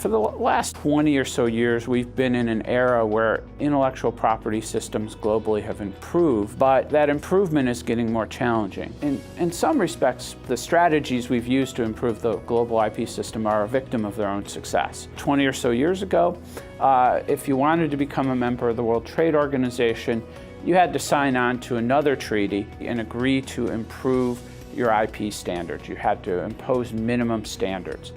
For the last 20 or so years, we've been in an era where intellectual property systems globally have improved, but that improvement is getting more challenging. In some respects, the strategies we've used to improve the global IP system are a victim of their own success. 20 or so years ago, if you wanted to become a member of the World Trade Organization, you had to sign on to another treaty and agree to improve your IP standards. You had to impose minimum standards.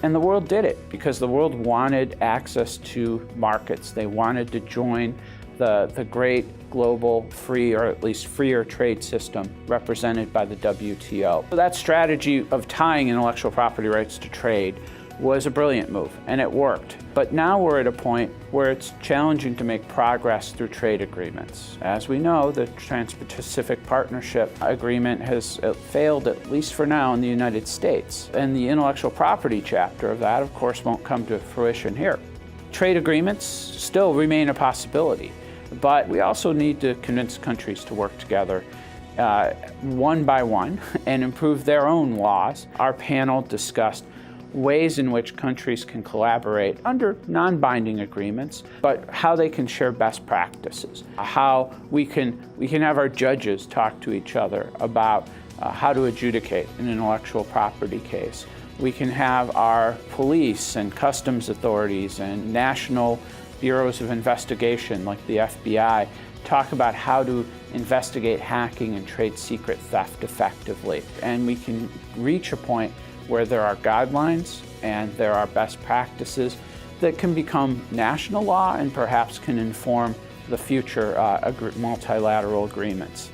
And the world did it because the world wanted access to markets. They wanted to join the great global free, or at least freer trade system represented by the WTO. So that strategy of tying intellectual property rights to trade was a brilliant move, and it worked. But now we're at a point where it's challenging to make progress through trade agreements. As we know, the Trans-Pacific Partnership Agreement has failed, at least for now, in the United States. And the intellectual property chapter of that, of course, won't come to fruition here. Trade agreements still remain a possibility, but we also need to convince countries to work together one by one and improve their own laws. Our panel discussed ways in which countries can collaborate under non-binding agreements, but how they can share best practices, how we can have our judges talk to each other about how to adjudicate an intellectual property case. We can have our police and customs authorities and national bureaus of investigation like the FBI talk about how to investigate hacking and trade secret theft effectively. And we can reach a point where there are guidelines and there are best practices that can become national law and perhaps can inform the future multilateral agreements.